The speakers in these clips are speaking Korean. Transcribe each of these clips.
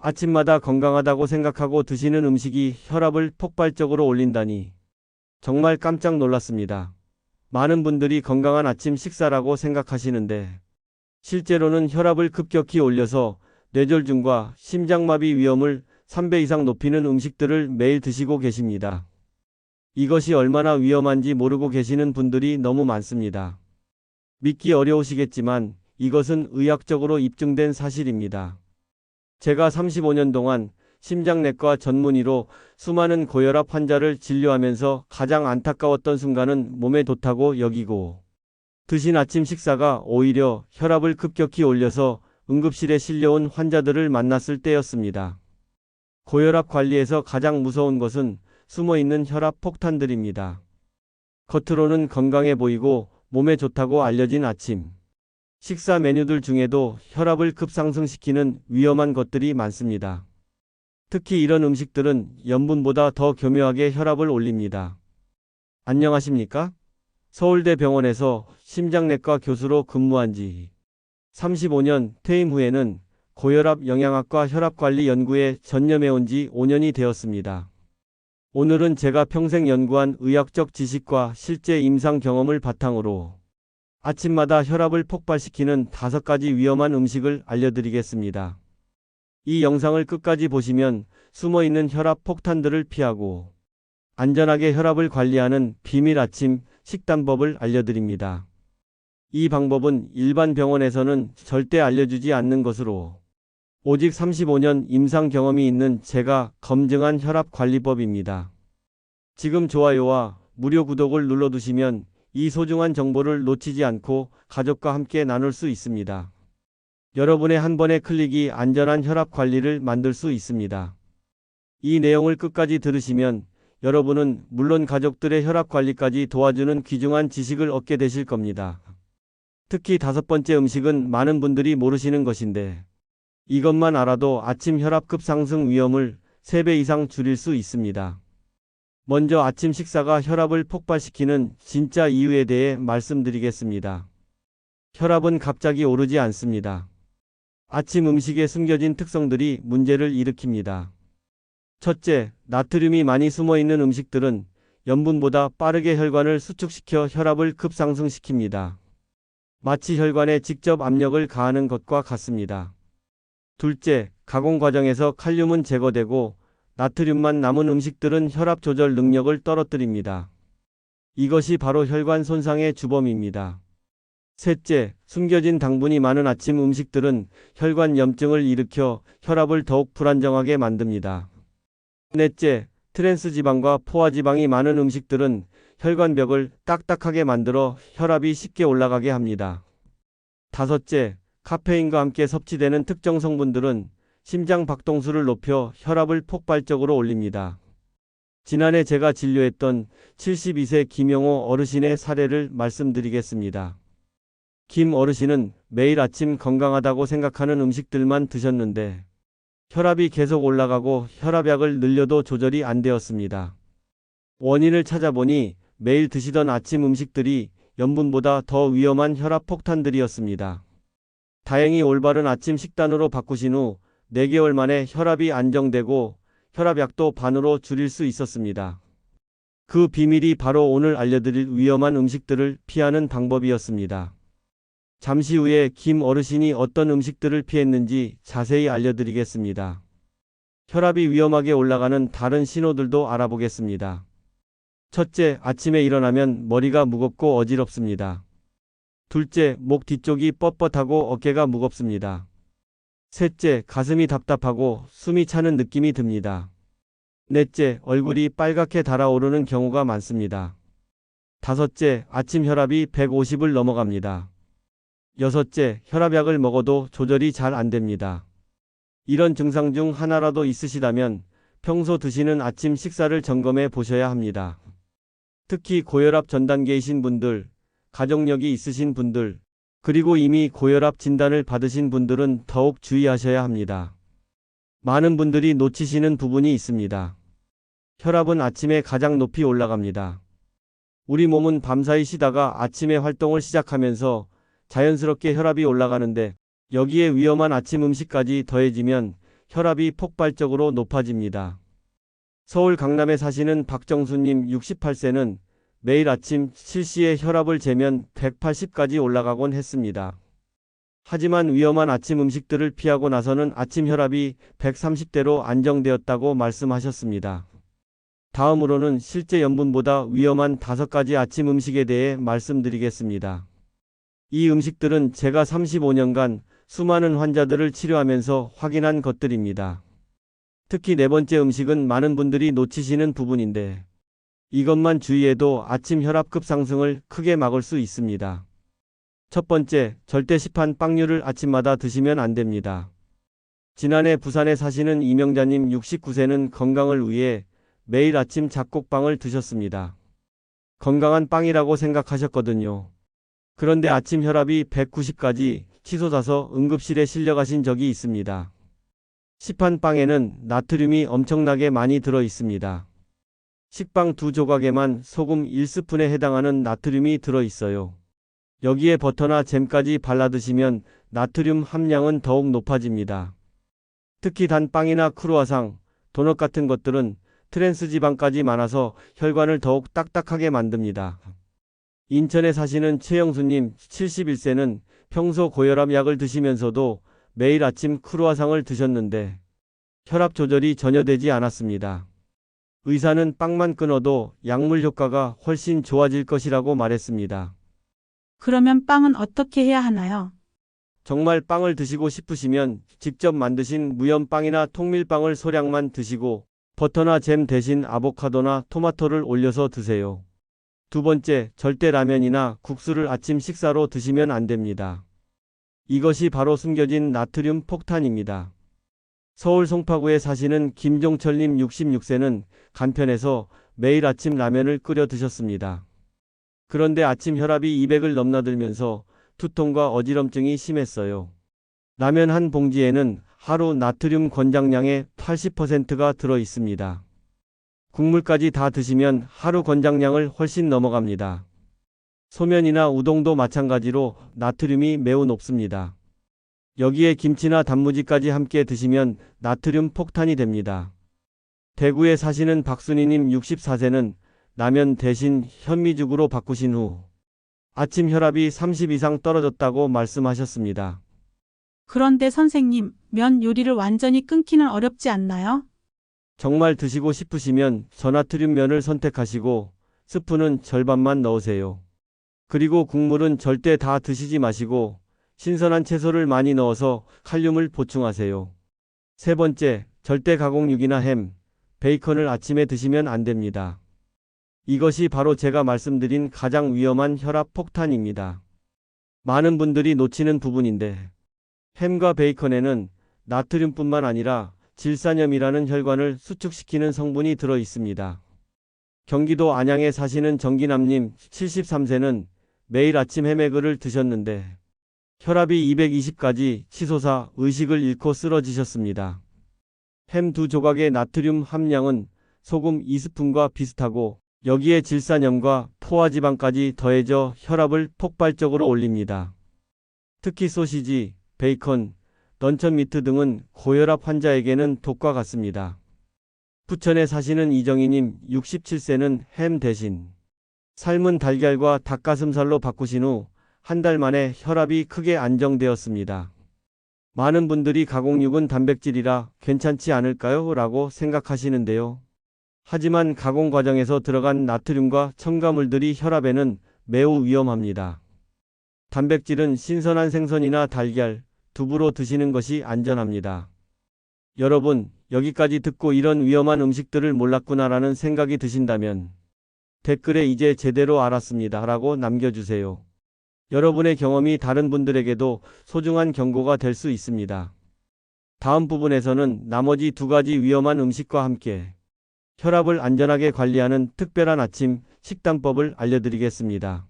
아침마다 건강하다고 생각하고 드시는 음식이 혈압을 폭발적으로 올린다니 정말 깜짝 놀랐습니다. 많은 분들이 건강한 아침 식사라고 생각하시는데 실제로는 혈압을 급격히 올려서 뇌졸중과 심장마비 위험을 3배 이상 높이는 음식들을 매일 드시고 계십니다. 이것이 얼마나 위험한지 모르고 계시는 분들이 너무 많습니다. 믿기 어려우시겠지만 이것은 의학적으로 입증된 사실입니다. 제가 35년 동안 심장내과 전문의로 수많은 고혈압 환자를 진료하면서 가장 안타까웠던 순간은 몸에 좋다고 여기고 드신 아침 식사가 오히려 혈압을 급격히 올려서 응급실에 실려온 환자들을 만났을 때였습니다. 고혈압 관리에서 가장 무서운 것은 숨어있는 혈압 폭탄들입니다. 겉으로는 건강해 보이고 몸에 좋다고 알려진 아침 식사 메뉴들 중에도 혈압을 급상승시키는 위험한 것들이 많습니다. 특히 이런 음식들은 염분보다 더 교묘하게 혈압을 올립니다. 안녕하십니까? 서울대병원에서 심장내과 교수로 근무한 지 35년 퇴임 후에는 고혈압 영양학과 혈압관리 연구에 전념해온 지 5년이 되었습니다. 오늘은 제가 평생 연구한 의학적 지식과 실제 임상 경험을 바탕으로 아침마다 혈압을 폭발시키는 5가지 위험한 음식을 알려드리겠습니다. 이 영상을 끝까지 보시면 숨어있는 혈압 폭탄들을 피하고 안전하게 혈압을 관리하는 비밀 아침 식단법을 알려드립니다. 이 방법은 일반 병원에서는 절대 알려주지 않는 것으로 오직 35년 임상 경험이 있는 제가 검증한 혈압 관리법입니다. 지금 좋아요와 무료 구독을 눌러두시면 이 소중한 정보를 놓치지 않고 가족과 함께 나눌 수 있습니다. 여러분의 한 번의 클릭이 안전한 혈압 관리를 만들 수 있습니다. 이 내용을 끝까지 들으시면 여러분은 물론 가족들의 혈압 관리까지 도와주는 귀중한 지식을 얻게 되실 겁니다. 특히 5번째 음식은 많은 분들이 모르시는 것인데 이것만 알아도 아침 혈압 급상승 위험을 3배 이상 줄일 수 있습니다. 먼저 아침 식사가 혈압을 폭발시키는 진짜 이유에 대해 말씀드리겠습니다. 혈압은 갑자기 오르지 않습니다. 아침 음식에 숨겨진 특성들이 문제를 일으킵니다. 첫째, 나트륨이 많이 숨어있는 음식들은 염분보다 빠르게 혈관을 수축시켜 혈압을 급상승시킵니다. 마치 혈관에 직접 압력을 가하는 것과 같습니다. 둘째, 가공 과정에서 칼륨은 제거되고 나트륨만 남은 음식들은 혈압 조절 능력을 떨어뜨립니다. 이것이 바로 혈관 손상의 주범입니다. 셋째, 숨겨진 당분이 많은 아침 음식들은 혈관 염증을 일으켜 혈압을 더욱 불안정하게 만듭니다. 넷째, 트랜스 지방과 포화 지방이 많은 음식들은 혈관벽을 딱딱하게 만들어 혈압이 쉽게 올라가게 합니다. 다섯째, 카페인과 함께 섭취되는 특정 성분들은 심장 박동수를 높여 혈압을 폭발적으로 올립니다. 지난해 제가 진료했던 72세 김영호 어르신의 사례를 말씀드리겠습니다. 김 어르신은 매일 아침 건강하다고 생각하는 음식들만 드셨는데 혈압이 계속 올라가고 혈압약을 늘려도 조절이 안 되었습니다. 원인을 찾아보니 매일 드시던 아침 음식들이 염분보다 더 위험한 혈압 폭탄들이었습니다. 다행히 올바른 아침 식단으로 바꾸신 후 4개월 만에 혈압이 안정되고 혈압약도 반으로 줄일 수 있었습니다. 그 비밀이 바로 오늘 알려드릴 위험한 음식들을 피하는 방법이었습니다. 잠시 후에 김 어르신이 어떤 음식들을 피했는지 자세히 알려드리겠습니다. 혈압이 위험하게 올라가는 다른 신호들도 알아보겠습니다. 첫째, 아침에 일어나면 머리가 무겁고 어지럽습니다. 둘째, 목 뒤쪽이 뻣뻣하고 어깨가 무겁습니다. 셋째, 가슴이 답답하고 숨이 차는 느낌이 듭니다. 넷째, 얼굴이 빨갛게 달아오르는 경우가 많습니다. 다섯째, 아침 혈압이 150을 넘어갑니다. 여섯째, 혈압약을 먹어도 조절이 잘 안 됩니다. 이런 증상 중 하나라도 있으시다면 평소 드시는 아침 식사를 점검해 보셔야 합니다. 특히 고혈압 전 단계이신 분들, 가족력이 있으신 분들, 그리고 이미 고혈압 진단을 받으신 분들은 더욱 주의하셔야 합니다. 많은 분들이 놓치시는 부분이 있습니다. 혈압은 아침에 가장 높이 올라갑니다. 우리 몸은 밤사이 쉬다가 아침에 활동을 시작하면서 자연스럽게 혈압이 올라가는데 여기에 위험한 아침 음식까지 더해지면 혈압이 폭발적으로 높아집니다. 서울 강남에 사시는 박정수님 68세는 매일 아침 7시에 혈압을 재면 180까지 올라가곤 했습니다. 하지만 위험한 아침 음식들을 피하고 나서는 아침 혈압이 130대로 안정되었다고 말씀하셨습니다. 다음으로는 실제 염분보다 위험한 5가지 아침 음식에 대해 말씀드리겠습니다. 이 음식들은 제가 35년간 수많은 환자들을 치료하면서 확인한 것들입니다. 특히 네 번째 음식은 많은 분들이 놓치시는 부분인데 이것만 주의해도 아침 혈압 급상승을 크게 막을 수 있습니다. 첫 번째, 절대 시판 빵류를 아침마다 드시면 안 됩니다. 지난해 부산에 사시는 이명자님 69세는 건강을 위해 매일 아침 잡곡빵을 드셨습니다. 건강한 빵이라고 생각하셨거든요. 그런데 아침 혈압이 190까지 치솟아서 응급실에 실려가신 적이 있습니다. 시판 빵에는 나트륨이 엄청나게 많이 들어 있습니다. 식빵 2조각에만 소금 1스푼에 해당하는 나트륨이 들어 있어요. 여기에 버터나 잼까지 발라 드시면 나트륨 함량은 더욱 높아집니다. 특히 단 빵이나 크루아상, 도넛 같은 것들은 트랜스 지방까지 많아서 혈관을 더욱 딱딱하게 만듭니다. 인천에 사시는 최영수님 71세는 평소 고혈압 약을 드시면서도 매일 아침 크루아상을 드셨는데 혈압 조절이 전혀 되지 않았습니다. 의사는 빵만 끊어도 약물 효과가 훨씬 좋아질 것이라고 말했습니다. 그러면 빵은 어떻게 해야 하나요? 정말 빵을 드시고 싶으시면 직접 만드신 무염빵이나 통밀빵을 소량만 드시고 버터나 잼 대신 아보카도나 토마토를 올려서 드세요. 두 번째, 절대 라면이나 국수를 아침 식사로 드시면 안 됩니다. 이것이 바로 숨겨진 나트륨 폭탄입니다. 서울 송파구에 사시는 김종철님 66세는 간편해서 매일 아침 라면을 끓여 드셨습니다. 그런데 아침 혈압이 200을 넘나들면서 두통과 어지럼증이 심했어요. 라면 한 봉지에는 하루 나트륨 권장량의 80%가 들어 있습니다. 국물까지 다 드시면 하루 권장량을 훨씬 넘어갑니다. 소면이나 우동도 마찬가지로 나트륨이 매우 높습니다. 여기에 김치나 단무지까지 함께 드시면 나트륨 폭탄이 됩니다. 대구에 사시는 박순희님 64세는 라면 대신 현미죽으로 바꾸신 후 아침 혈압이 30 이상 떨어졌다고 말씀하셨습니다. 그런데 선생님, 면 요리를 완전히 끊기는 어렵지 않나요? 정말 드시고 싶으시면 저나트륨 면을 선택하시고 스프는 절반만 넣으세요. 그리고 국물은 절대 다 드시지 마시고 신선한 채소를 많이 넣어서 칼륨을 보충하세요. 세 번째, 절대 가공육이나 햄, 베이컨을 아침에 드시면 안 됩니다. 이것이 바로 제가 말씀드린 가장 위험한 혈압 폭탄입니다. 많은 분들이 놓치는 부분인데 햄과 베이컨에는 나트륨뿐만 아니라 질산염이라는 혈관을 수축시키는 성분이 들어 있습니다. 경기도 안양에 사시는 정기남님 73세는 매일 아침 해매글을 드셨는데 혈압이 220까지 치솟아 의식을 잃고 쓰러지셨습니다. 햄 2조각의 나트륨 함량은 소금 2스푼과 비슷하고 여기에 질산염과 포화지방까지 더해져 혈압을 폭발적으로 올립니다. 특히 소시지, 베이컨, 런천미트 등은 고혈압 환자에게는 독과 같습니다. 부천에 사시는 이정희님 67세는 햄 대신 삶은 달걀과 닭가슴살로 바꾸신 후 한 달 만에 혈압이 크게 안정되었습니다. 많은 분들이 가공육은 단백질이라 괜찮지 않을까요? 라고 생각하시는데요. 하지만 가공 과정에서 들어간 나트륨과 첨가물들이 혈압에는 매우 위험합니다. 단백질은 신선한 생선이나 달걀, 두부로 드시는 것이 안전합니다. 여러분, 여기까지 듣고 이런 위험한 음식들을 몰랐구나라는 생각이 드신다면 댓글에 이제 제대로 알았습니다 라고 남겨주세요. 여러분의 경험이 다른 분들에게도 소중한 경고가 될 수 있습니다. 다음 부분에서는 나머지 2가지 위험한 음식과 함께 혈압을 안전하게 관리하는 특별한 아침 식단법을 알려드리겠습니다.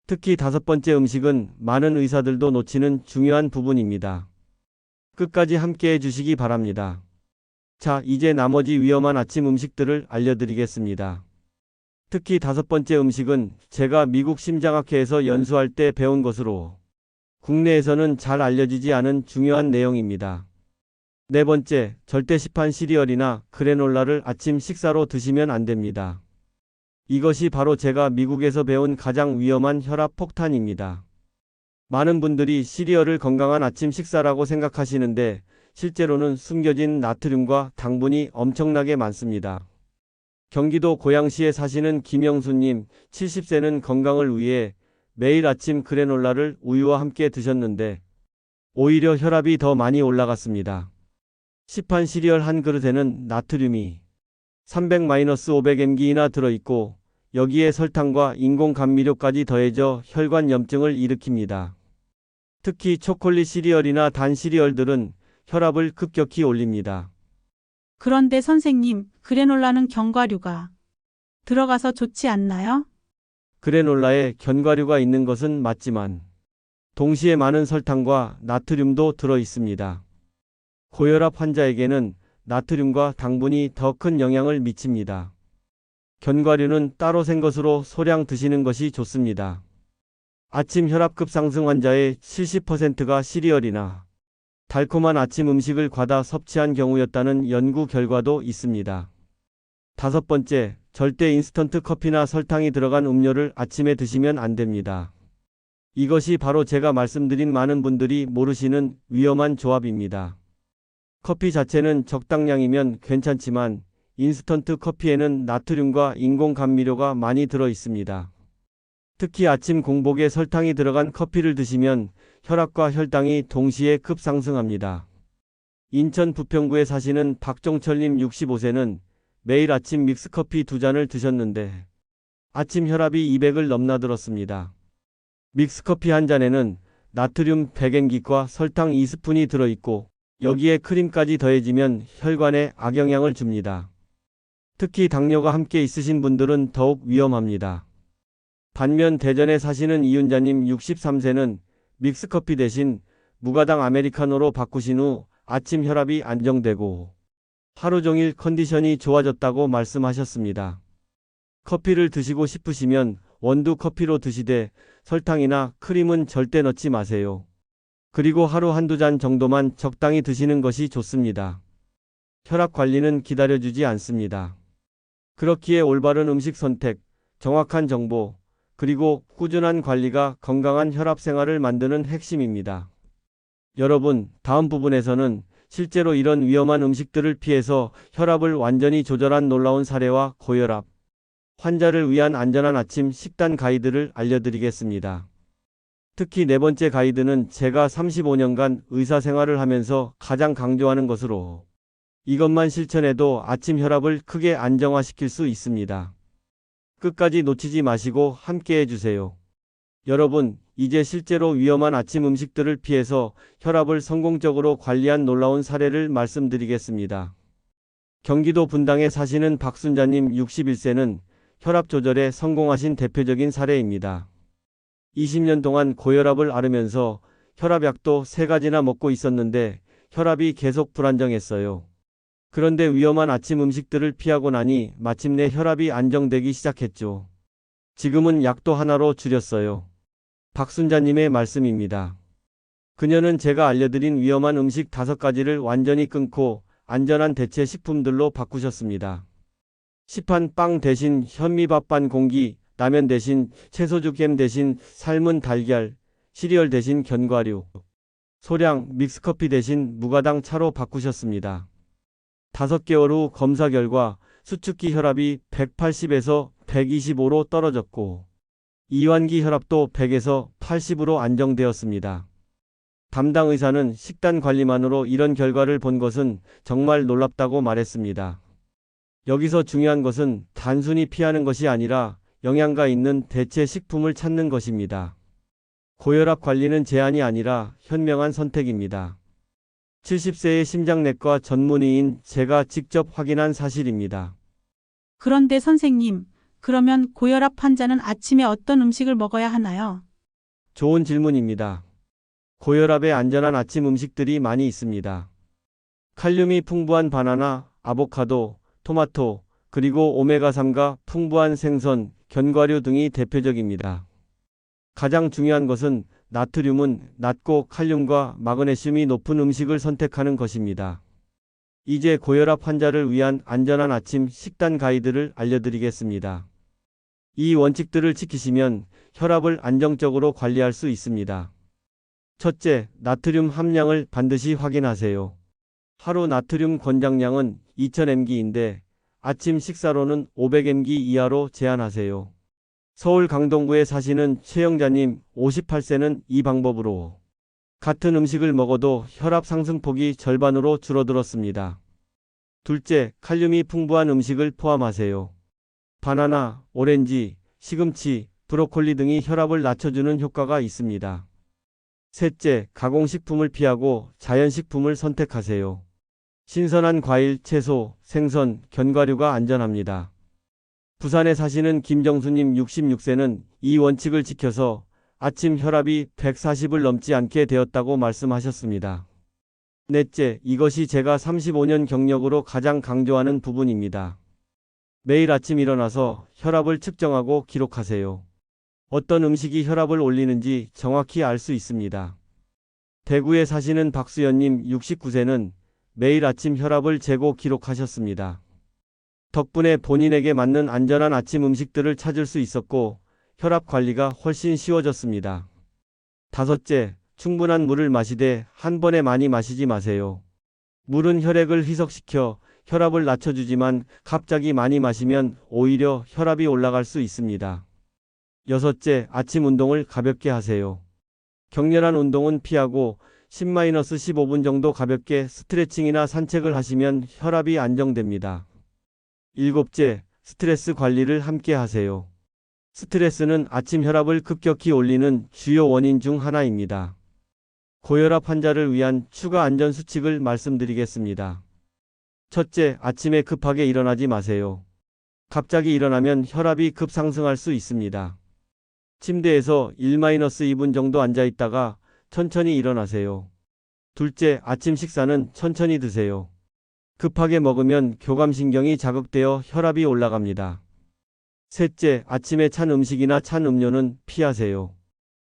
특히 5번째 음식은 많은 의사들도 놓치는 중요한 부분입니다. 끝까지 함께 해주시기 바랍니다. 자, 이제 나머지 위험한 아침 음식들을 알려드리겠습니다. 특히 5번째 음식은 제가 미국 심장학회에서 연수할 때 배운 것으로 국내에서는 잘 알려지지 않은 중요한 내용입니다. 네 번째, 절대 시판 시리얼이나 그래놀라를 아침 식사로 드시면 안 됩니다. 이것이 바로 제가 미국에서 배운 가장 위험한 혈압 폭탄입니다. 많은 분들이 시리얼을 건강한 아침 식사라고 생각하시는데 실제로는 숨겨진 나트륨과 당분이 엄청나게 많습니다. 경기도 고양시에 사시는 김영수님, 70세는 건강을 위해 매일 아침 그래놀라를 우유와 함께 드셨는데 오히려 혈압이 더 많이 올라갔습니다. 시판 시리얼 한 그릇에는 나트륨이 300-500mg이나 들어있고 여기에 설탕과 인공 감미료까지 더해져 혈관염증을 일으킵니다. 특히 초콜릿 시리얼이나 단 시리얼들은 혈압을 급격히 올립니다. 그런데 선생님, 그래놀라는 견과류가 들어가서 좋지 않나요? 그래놀라에 견과류가 있는 것은 맞지만 동시에 많은 설탕과 나트륨도 들어 있습니다. 고혈압 환자에게는 나트륨과 당분이 더 큰 영향을 미칩니다. 견과류는 따로 생 것으로 소량 드시는 것이 좋습니다. 아침 혈압급 상승 환자의 70%가 시리얼이나 달콤한 아침 음식을 과다 섭취한 경우였다는 연구 결과도 있습니다. 다섯 번째, 절대 인스턴트 커피나 설탕이 들어간 음료를 아침에 드시면 안 됩니다. 이것이 바로 제가 말씀드린 많은 분들이 모르시는 위험한 조합입니다. 커피 자체는 적당량이면 괜찮지만 인스턴트 커피에는 나트륨과 인공 감미료가 많이 들어 있습니다. 특히 아침 공복에 설탕이 들어간 커피를 드시면 혈압과 혈당이 동시에 급상승합니다. 인천 부평구에 사시는 박종철님 65세는 매일 아침 믹스커피 2잔을 드셨는데 아침 혈압이 200을 넘나들었습니다. 믹스커피 한 잔에는 나트륨 100mg과 설탕 2스푼이 들어있고 여기에 크림까지 더해지면 혈관에 악영향을 줍니다. 특히 당뇨가 함께 있으신 분들은 더욱 위험합니다. 반면 대전에 사시는 이윤자님 63세는 믹스커피 대신 무가당 아메리카노로 바꾸신 후 아침 혈압이 안정되고 하루 종일 컨디션이 좋아졌다고 말씀하셨습니다. 커피를 드시고 싶으시면 원두 커피로 드시되 설탕이나 크림은 절대 넣지 마세요. 그리고 하루 한두 잔 정도만 적당히 드시는 것이 좋습니다. 혈압 관리는 기다려주지 않습니다. 그렇기에 올바른 음식 선택, 정확한 정보, 그리고 꾸준한 관리가 건강한 혈압 생활을 만드는 핵심입니다. 여러분, 다음 부분에서는 실제로 이런 위험한 음식들을 피해서 혈압을 완전히 조절한 놀라운 사례와 고혈압 환자를 위한 안전한 아침 식단 가이드를 알려드리겠습니다. 특히 네 번째 가이드는 제가 35년간 의사 생활을 하면서 가장 강조하는 것으로 이것만 실천해도 아침 혈압을 크게 안정화시킬 수 있습니다. 끝까지 놓치지 마시고 함께 해주세요. 여러분, 이제 실제로 위험한 아침 음식들을 피해서 혈압을 성공적으로 관리한 놀라운 사례를 말씀드리겠습니다. 경기도 분당에 사시는 박순자님 61세는 혈압 조절에 성공하신 대표적인 사례입니다. 20년 동안 고혈압을 앓으면서 혈압약도 3가지나 먹고 있었는데 혈압이 계속 불안정했어요. 그런데 위험한 아침 음식들을 피하고 나니 마침내 혈압이 안정되기 시작했죠. 지금은 약도 하나로 줄였어요. 박순자님의 말씀입니다. 그녀는 제가 알려드린 위험한 음식 5가지를 완전히 끊고 안전한 대체 식품들로 바꾸셨습니다. 시판 빵 대신 현미밥 반 공기, 라면 대신 채소죽햄 대신 삶은 달걀, 시리얼 대신 견과류, 소량 믹스커피 대신 무가당 차로 바꾸셨습니다. 5개월 후 검사 결과 수축기 혈압이 180에서 125로 떨어졌고 이완기 혈압도 100에서 80으로 안정되었습니다. 담당 의사는 식단 관리만으로 이런 결과를 본 것은 정말 놀랍다고 말했습니다. 여기서 중요한 것은 단순히 피하는 것이 아니라 영양가 있는 대체 식품을 찾는 것입니다. 고혈압 관리는 제한이 아니라 현명한 선택입니다. 70세의 심장내과 전문의인 제가 직접 확인한 사실입니다. 그런데 선생님, 그러면 고혈압 환자는 아침에 어떤 음식을 먹어야 하나요? 좋은 질문입니다. 고혈압에 안전한 아침 음식들이 많이 있습니다. 칼륨이 풍부한 바나나, 아보카도, 토마토, 그리고 오메가3가 풍부한 생선, 견과류 등이 대표적입니다. 가장 중요한 것은 나트륨은 낮고 칼륨과 마그네슘이 높은 음식을 선택하는 것입니다. 이제 고혈압 환자를 위한 안전한 아침 식단 가이드를 알려드리겠습니다. 이 원칙들을 지키시면 혈압을 안정적으로 관리할 수 있습니다. 첫째, 나트륨 함량을 반드시 확인하세요. 하루 나트륨 권장량은 2000mg인데 아침 식사로는 500mg 이하로 제한하세요. 서울 강동구에 사시는 최영자님 58세는 이 방법으로 같은 음식을 먹어도 혈압 상승폭이 절반으로 줄어들었습니다. 둘째, 칼륨이 풍부한 음식을 포함하세요. 바나나, 오렌지, 시금치, 브로콜리 등이 혈압을 낮춰주는 효과가 있습니다. 셋째, 가공식품을 피하고 자연식품을 선택하세요. 신선한 과일, 채소, 생선, 견과류가 안전합니다. 부산에 사시는 김정수님 66세는 이 원칙을 지켜서 아침 혈압이 140을 넘지 않게 되었다고 말씀하셨습니다. 넷째, 이것이 제가 35년 경력으로 가장 강조하는 부분입니다. 매일 아침 일어나서 혈압을 측정하고 기록하세요. 어떤 음식이 혈압을 올리는지 정확히 알 수 있습니다. 대구에 사시는 박수연님 69세는 매일 아침 혈압을 재고 기록하셨습니다. 덕분에 본인에게 맞는 안전한 아침 음식들을 찾을 수 있었고 혈압 관리가 훨씬 쉬워졌습니다. 다섯째, 충분한 물을 마시되 한 번에 많이 마시지 마세요. 물은 혈액을 희석시켜 혈압을 낮춰주지만 갑자기 많이 마시면 오히려 혈압이 올라갈 수 있습니다. 여섯째, 아침 운동을 가볍게 하세요. 격렬한 운동은 피하고 10-15분 정도 가볍게 스트레칭이나 산책을 하시면 혈압이 안정됩니다. 일곱째, 스트레스 관리를 함께 하세요. 스트레스는 아침 혈압을 급격히 올리는 주요 원인 중 하나입니다. 고혈압 환자를 위한 추가 안전 수칙을 말씀드리겠습니다. 첫째, 아침에 급하게 일어나지 마세요. 갑자기 일어나면 혈압이 급상승할 수 있습니다. 침대에서 1-2분 정도 앉아 있다가 천천히 일어나세요. 둘째, 아침 식사는 천천히 드세요. 급하게 먹으면 교감신경이 자극되어 혈압이 올라갑니다. 셋째, 아침에 찬 음식이나 찬 음료는 피하세요.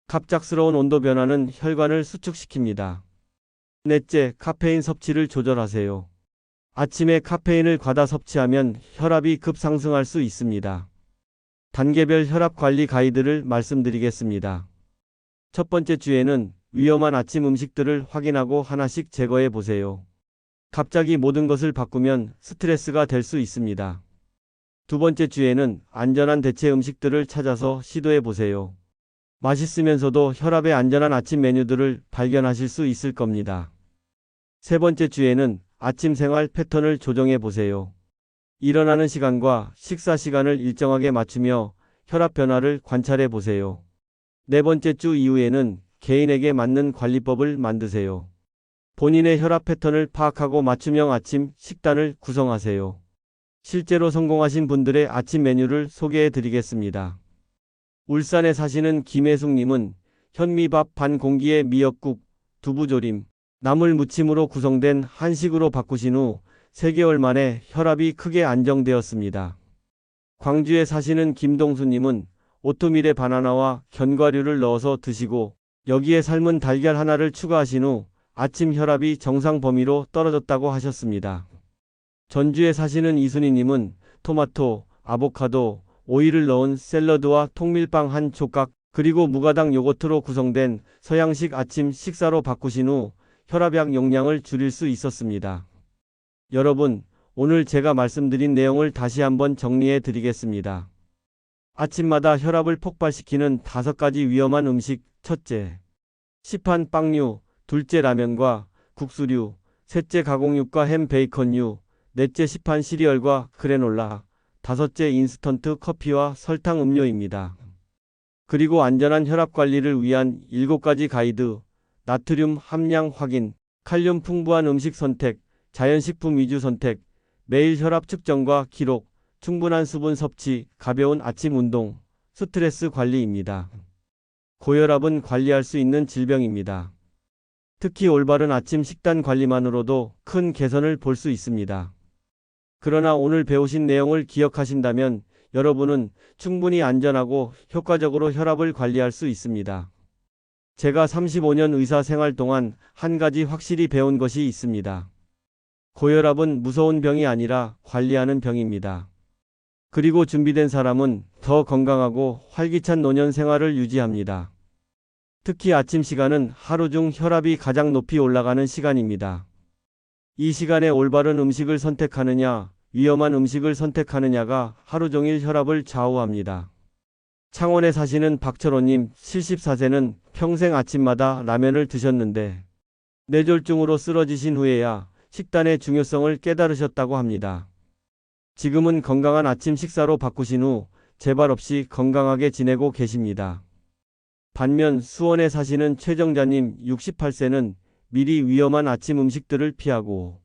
갑작스러운 온도 변화는 혈관을 수축시킵니다. 넷째, 카페인 섭취를 조절하세요. 아침에 카페인을 과다 섭취하면 혈압이 급상승할 수 있습니다. 단계별 혈압 관리 가이드를 말씀드리겠습니다. 첫 번째 주에는 위험한 아침 음식들을 확인하고 하나씩 제거해 보세요. 갑자기 모든 것을 바꾸면 스트레스가 될 수 있습니다. 두 번째 주에는 안전한 대체 음식들을 찾아서 시도해 보세요. 맛있으면서도 혈압에 안전한 아침 메뉴들을 발견하실 수 있을 겁니다. 세 번째 주에는 아침 생활 패턴을 조정해 보세요. 일어나는 시간과 식사 시간을 일정하게 맞추며 혈압 변화를 관찰해 보세요. 네 번째 주 이후에는 개인에게 맞는 관리법을 만드세요. 본인의 혈압 패턴을 파악하고 맞춤형 아침 식단을 구성하세요. 실제로 성공하신 분들의 아침 메뉴를 소개해 드리겠습니다. 울산에 사시는 김혜숙님은 현미밥 반 공기에 미역국, 두부조림, 나물 무침으로 구성된 한식으로 바꾸신 후 3개월 만에 혈압이 크게 안정되었습니다. 광주에 사시는 김동수님은 오트밀에 바나나와 견과류를 넣어서 드시고 여기에 삶은 달걀 하나를 추가하신 후 아침 혈압이 정상 범위로 떨어졌다고 하셨습니다. 전주에 사시는 이순희님은 토마토, 아보카도, 오이를 넣은 샐러드와 통밀빵 한 조각 그리고 무가당 요거트로 구성된 서양식 아침 식사로 바꾸신 후 혈압약 용량을 줄일 수 있었습니다. 여러분, 오늘 제가 말씀드린 내용을 다시 한번 정리해 드리겠습니다. 아침마다 혈압을 폭발시키는 5가지 위험한 음식. 첫째, 시판 빵류. 둘째, 라면과 국수류. 셋째, 가공육과 햄 베이컨류. 넷째, 시판 시리얼과 그래놀라. 다섯째, 인스턴트 커피와 설탕 음료입니다. 그리고 안전한 혈압 관리를 위한 7가지 가이드. 나트륨 함량 확인, 칼륨 풍부한 음식 선택, 자연식품 위주 선택, 매일 혈압 측정과 기록, 충분한 수분 섭취, 가벼운 아침 운동, 스트레스 관리입니다. 고혈압은 관리할 수 있는 질병입니다. 특히 올바른 아침 식단 관리만으로도 큰 개선을 볼 수 있습니다. 그러나 오늘 배우신 내용을 기억하신다면 여러분은 충분히 안전하고 효과적으로 혈압을 관리할 수 있습니다. 제가 35년 의사 생활 동안 한 가지 확실히 배운 것이 있습니다. 고혈압은 무서운 병이 아니라 관리하는 병입니다. 그리고 준비된 사람은 더 건강하고 활기찬 노년 생활을 유지합니다. 특히 아침 시간은 하루 중 혈압이 가장 높이 올라가는 시간입니다. 이 시간에 올바른 음식을 선택하느냐, 위험한 음식을 선택하느냐가 하루 종일 혈압을 좌우합니다. 창원에 사시는 박철호님 74세는 평생 아침마다 라면을 드셨는데 뇌졸중으로 쓰러지신 후에야 식단의 중요성을 깨달으셨다고 합니다. 지금은 건강한 아침 식사로 바꾸신 후 재발 없이 건강하게 지내고 계십니다. 반면 수원에 사시는 최정자님 68세는 미리 위험한 아침 음식들을 피하고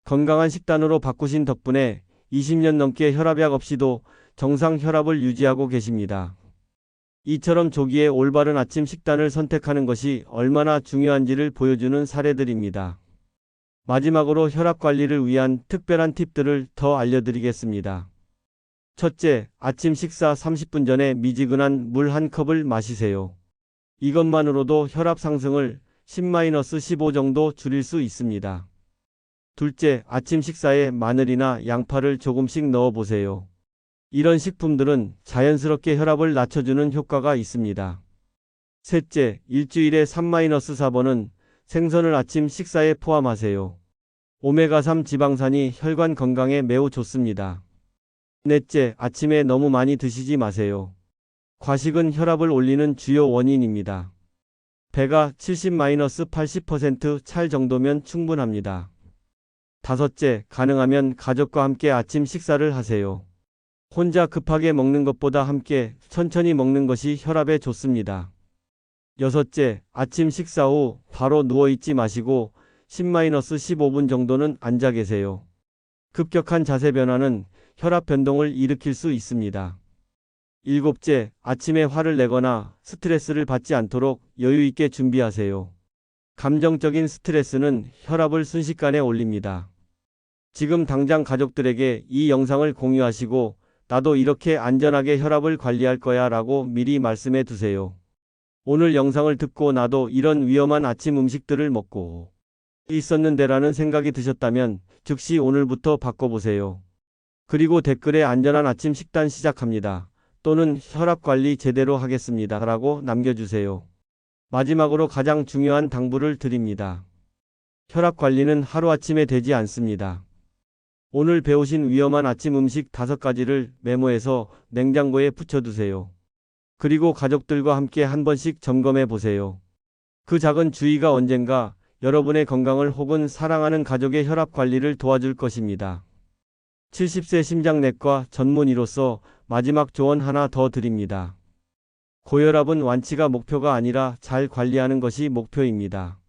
건강한 식단으로 바꾸신 덕분에 20년 넘게 혈압약 없이도 정상 혈압을 유지하고 계십니다. 이처럼 조기에 올바른 아침 식단을 선택하는 것이 얼마나 중요한지를 보여주는 사례들입니다. 마지막으로 혈압 관리를 위한 특별한 팁들을 더 알려드리겠습니다. 첫째, 아침 식사 30분 전에 미지근한 물 한 컵을 마시세요. 이것만으로도 혈압 상승을 10-15 정도 줄일 수 있습니다. 둘째, 아침 식사에 마늘이나 양파를 조금씩 넣어 보세요. 이런 식품들은 자연스럽게 혈압을 낮춰주는 효과가 있습니다. 셋째, 일주일에 3-4번은 생선을 아침 식사에 포함하세요. 오메가3 지방산이 혈관 건강에 매우 좋습니다. 넷째, 아침에 너무 많이 드시지 마세요. 과식은 혈압을 올리는 주요 원인입니다. 배가 70-80% 찰 정도면 충분합니다. 다섯째, 가능하면 가족과 함께 아침 식사를 하세요. 혼자 급하게 먹는 것보다 함께 천천히 먹는 것이 혈압에 좋습니다. 여섯째, 아침 식사 후 바로 누워있지 마시고 10-15분 정도는 앉아 계세요. 급격한 자세 변화는 혈압 변동을 일으킬 수 있습니다. 일곱째, 아침에 화를 내거나 스트레스를 받지 않도록 여유 있게 준비하세요. 감정적인 스트레스는 혈압을 순식간에 올립니다. 지금 당장 가족들에게 이 영상을 공유하시고 나도 이렇게 안전하게 혈압을 관리할 거야 라고 미리 말씀해 두세요. 오늘 영상을 듣고 나도 이런 위험한 아침 음식들을 먹고 있었는데라는 생각이 드셨다면 즉시 오늘부터 바꿔보세요. 그리고 댓글에 안전한 아침 식단 시작합니다. 또는 혈압 관리 제대로 하겠습니다 라고 남겨주세요. 마지막으로 가장 중요한 당부를 드립니다. 혈압 관리는 하루아침에 되지 않습니다. 오늘 배우신 위험한 아침 음식 5가지를 메모해서 냉장고에 붙여두세요. 그리고 가족들과 함께 한 번씩 점검해 보세요. 그 작은 주의가 언젠가 여러분의 건강을 혹은 사랑하는 가족의 혈압 관리를 도와줄 것입니다. 70세 심장내과 전문의로서 마지막 조언 하나 더 드립니다. 고혈압은 완치가 목표가 아니라 잘 관리하는 것이 목표입니다.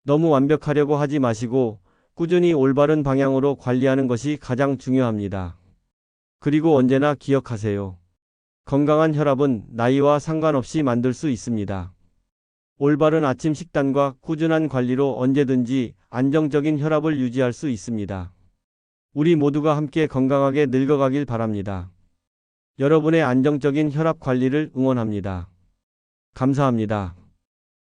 너무 완벽하려고 하지 마시고 꾸준히 올바른 방향으로 관리하는 것이 가장 중요합니다. 그리고 언제나 기억하세요. 건강한 혈압은 나이와 상관없이 만들 수 있습니다. 올바른 아침 식단과 꾸준한 관리로 언제든지 안정적인 혈압을 유지할 수 있습니다. 우리 모두가 함께 건강하게 늙어가길 바랍니다. 여러분의 안정적인 혈압 관리를 응원합니다. 감사합니다.